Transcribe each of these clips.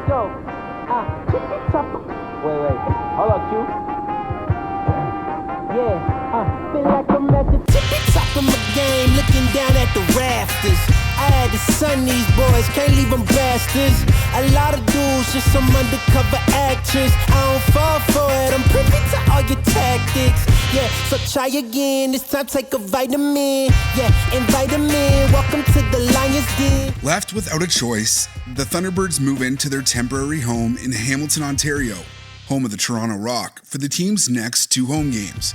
go. Wait. Hold on, Q. Yeah, feel like I'm at the tippy top of my game, looking down at the rafters. I had to son these boys, can't leave them bastards. A lot of dudes, just some undercover actors. I don't fall for it, I'm privy to all your tactics. Yeah, so try again, this time take a vitamin. Yeah, invite them in, welcome to the Lions Den. Left without a choice, the Thunderbirds move into their temporary home in Hamilton, Ontario, home of the Toronto Rock, for the team's next 2 home games.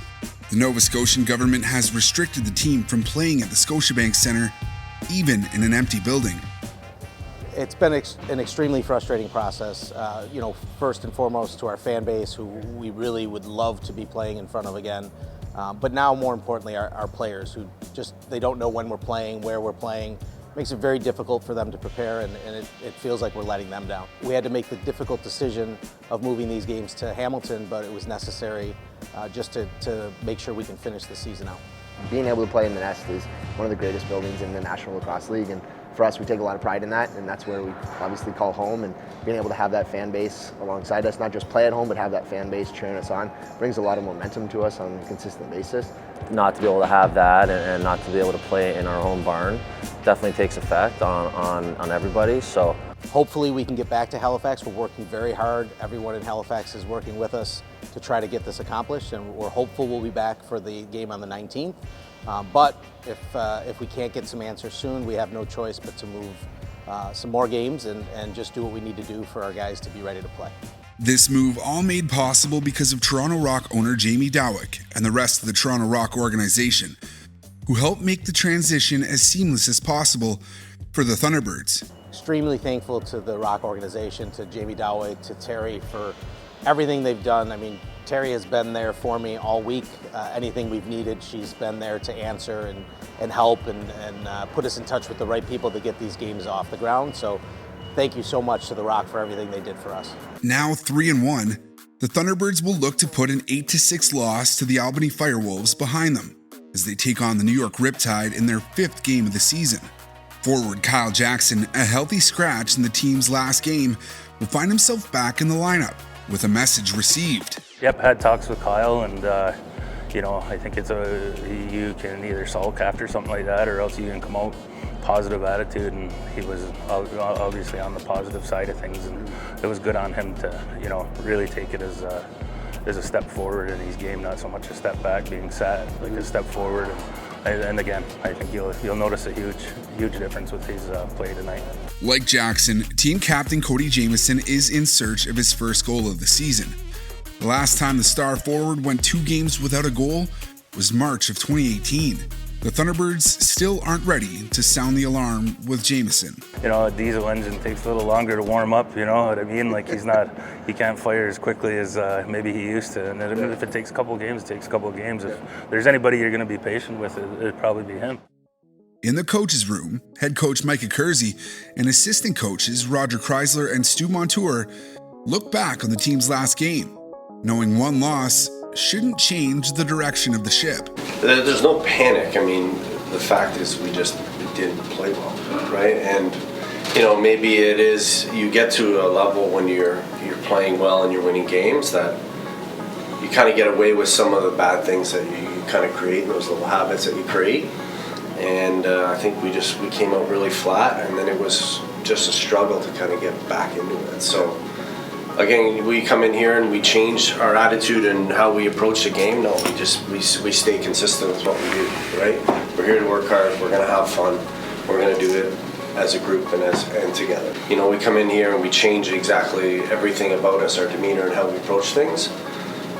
The Nova Scotian government has restricted the team from playing at the Scotiabank Centre, even in an empty building. It's been an extremely frustrating process, first and foremost to our fan base, who we really would love to be playing in front of again. But now, more importantly, our players, who they don't know when we're playing, where we're playing. Makes it very difficult for them to prepare, and it feels like we're letting them down. We had to make the difficult decision of moving these games to Hamilton, but it was necessary just to make sure we can finish the season out. Being able to play in the Nest is one of the greatest buildings in the National Lacrosse League, and for us, we take a lot of pride in that, and that's where we obviously call home. And being able to have that fan base alongside us, not just play at home, but have that fan base cheering us on, brings a lot of momentum to us on a consistent basis. Not to be able to have that and not to be able to play in our home barn definitely takes effect on everybody. So hopefully we can get back to Halifax. We're working very hard. Everyone in Halifax is working with us to try to get this accomplished, and we're hopeful we'll be back for the game on the 19th. But if we can't get some answers soon, we have no choice but to move some more games and just do what we need to do for our guys to be ready to play. This move all made possible because of Toronto Rock owner Jamie Dowick and the rest of the Toronto Rock organization, who helped make the transition as seamless as possible for the Thunderbirds. Extremely thankful to the Rock organization, to Jamie Dowick, to Terry for everything they've done. I mean, Terry has been there for me all week. Anything we've needed, she's been there to answer and help and put us in touch with the right people to get these games off the ground. So thank you so much to the Rock for everything they did for us. Now 3-1, the Thunderbirds will look to put an 8-6 loss to the Albany Firewolves behind them as they take on the New York Riptide in their 5th game of the season. Forward Kyle Jackson, a healthy scratch in the team's last game, will find himself back in the lineup with a message received. Yep, had talks with Kyle, and I think you can either sulk after something like that, or else you can come out positive attitude, and he was obviously on the positive side of things, and it was good on him to really take it as a step forward in his game, not so much a step back, being sad, like a step forward. And again, I think you'll notice a huge difference with his play tonight. Like Jackson, team captain Cody Jamieson is in search of his first goal of the season. The last time the star forward went 2 games without a goal was March of 2018. The Thunderbirds still aren't ready to sound the alarm with Jamieson. A diesel engine takes a little longer to warm up, you know what I mean? Like he can't fire as quickly as maybe he used to. And if it takes a couple of games, it takes a couple of games. If there's anybody you're going to be patient with, it'd probably be him. In the coach's room, head coach Micah Kersey and assistant coaches Roger Kreisler and Stu Montour look back on the team's last game, knowing one loss shouldn't change the direction of the ship. There's no panic. I mean, the fact is we didn't play well, right? And maybe it is, you get to a level when you're playing well and you're winning games that you kind of get away with some of the bad things that you kind of create, those little habits that you create. And I think we came out really flat, and then it was just a struggle to kind of get back into it. So again, we come in here and we change our attitude and how we approach the game. No, we stay consistent with what we do, right? We're here to work hard. We're going to have fun. We're going to do it as a group and together. We come in here and we change exactly everything about us, our demeanor and how we approach things.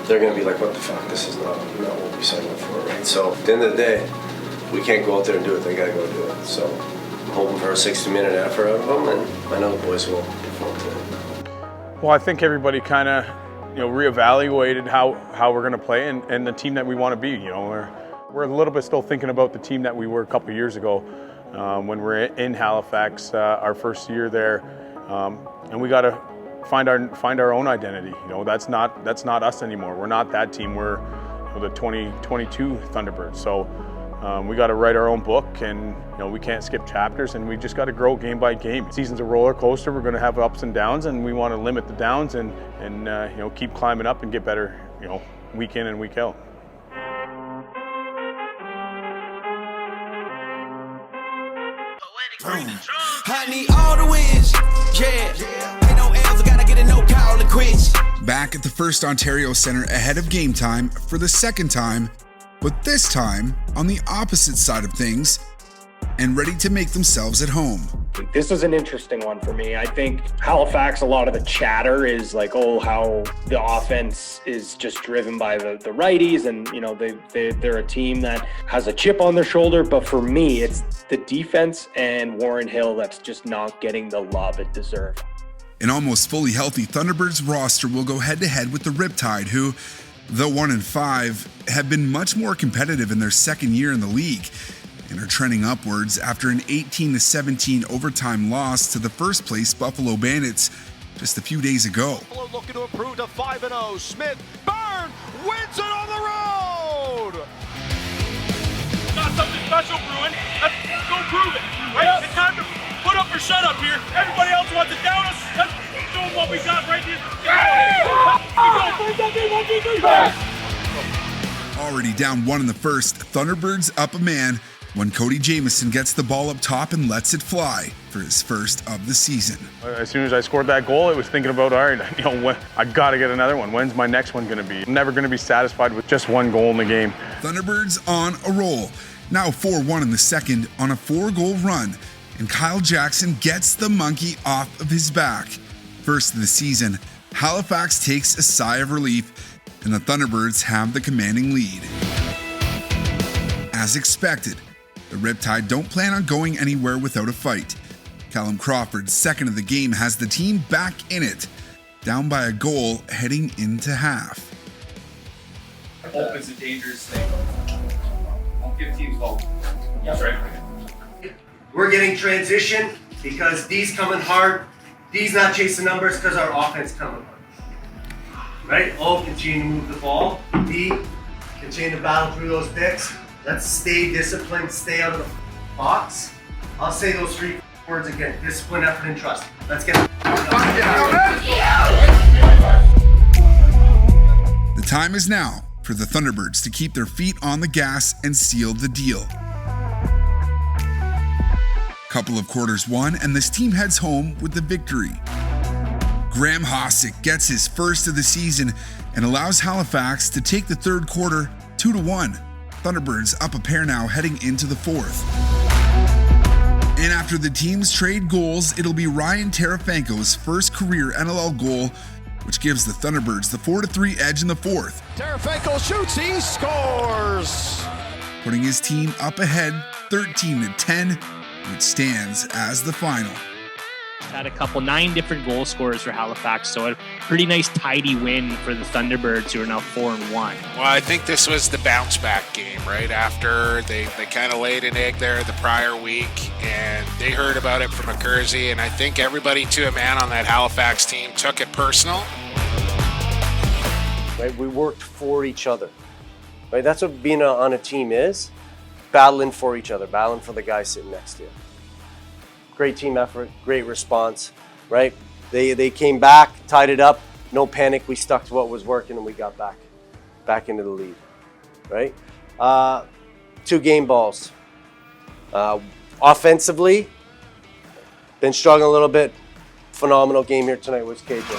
They're going to be like, what the fuck? This is not what we signed up for, right? So at the end of the day, we can't go out there and do it. They got to go do it. So I'm hoping for a 60-minute effort out of them, and I know the boys will perform today. Well, I think everybody kind of, reevaluated how we're going to play and the team that we want to be. We're a little bit still thinking about the team that we were a couple of years ago when we're in Halifax, our first year there, and we got to find our own identity. That's not us anymore. We're not that team. We're the 2022 Thunderbirds. So We got to write our own book, and we can't skip chapters, and we just got to grow game by game. Season's a roller coaster. We're going to have ups and downs, and we want to limit the downs and keep climbing up and get better, week in and week out. I need all the wins, yeah. Ain't no L's, I gotta get a no call to quits. Back at the FirstOntario Centre ahead of game time for the second time, but this time on the opposite side of things and ready to make themselves at home. This was an interesting one for me. I think Halifax, a lot of the chatter is like, how the offense is just driven by the righties, and they're a team that has a chip on their shoulder. But for me, it's the defense and Warren Hill that's just not getting the love it deserves. An almost fully healthy Thunderbirds roster will go head-to-head with the Riptide, who, though 1-5, have been much more competitive in their second year in the league and are trending upwards after an 18-17 overtime loss to the first-place Buffalo Bandits just a few days ago. Buffalo looking to improve to 5-0. Smith, Byrne wins it on the road! Got something special brewing. Let's go prove it. Right? It's time to put up or shut up here. Everybody else wants to down us. Let's show them what we got right here. Already down 1 in the first, Thunderbirds up a man when Cody Jamieson gets the ball up top and lets it fly for his first of the season. As soon as I scored that goal, I was thinking about, all right, I got to get another one. When's my next one going to be? I'm never going to be satisfied with just one goal in the game. Thunderbirds on a roll. Now 4-1 in the second on a 4-goal run, and Kyle Jackson gets the monkey off of his back. First of the season, Halifax takes a sigh of relief, and the Thunderbirds have the commanding lead. As expected, the Riptide don't plan on going anywhere without a fight. Callum Crawford, second of the game, has the team back in it, down by a goal heading into half. Hope is a dangerous thing. I'll give teams hope. That's right. We're getting transition because D's coming hard. D's not chasing numbers because our offense coming hard. Right? O continue to move the ball. D continue to battle through those picks. Let's stay disciplined, stay out of the box. I'll say those 3 words again. Discipline, effort, and trust. Let's get it. The time is now for the Thunderbirds to keep their feet on the gas and seal the deal. Couple of quarters won, and this team heads home with the victory. Graham Hossack gets his first of the season and allows Halifax to take the third quarter 2-1. Thunderbirds up a pair now heading into the fourth. And after the teams trade goals, it'll be Ryan Tarafanko's first career NLL goal, which gives the Thunderbirds the 4-3 edge in the fourth. Tarafanko shoots, he scores! Putting his team up ahead 13-10, which stands as the final. Had a couple 9 different goal scorers for Halifax, so a pretty nice tidy win for the Thunderbirds, who are now 4-1. Well, I think this was the bounce back game, right? After they kind of laid an egg there the prior week, and they heard about it from McCursey, and I think everybody to a man on that Halifax team took it personal. Right, we worked for each other. Right, that's what being on a team is. Battling for each other, battling for the guy sitting next to you. Great team effort, great response, right? They came back, tied it up, no panic. We stuck to what was working, and we got back into the lead, right? 2 game balls. Offensively, been struggling a little bit. Phenomenal game here tonight was KJ.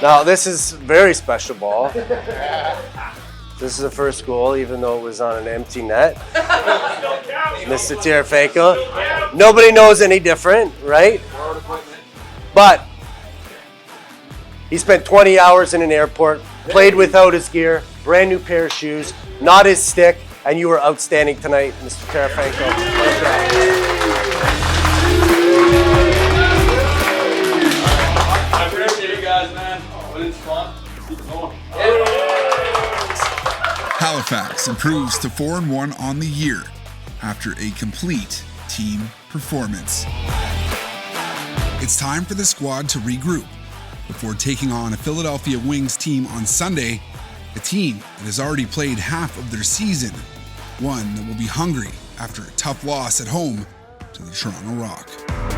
Now this is a very special ball. This is the first goal, even though it was on an empty net. Mr. Tarafanko. Nobody knows any different, right? But he spent 20 hours in an airport, played without his gear, brand new pair of shoes, not his stick, and you were outstanding tonight, Mr. Tarafanko. I appreciate you guys, man. Winning's fun. Keep it going. Halifax improves to 4-1 on the year after a complete team performance. It's time for the squad to regroup before taking on a Philadelphia Wings team on Sunday, a team that has already played half of their season, one that will be hungry after a tough loss at home to the Toronto Rock.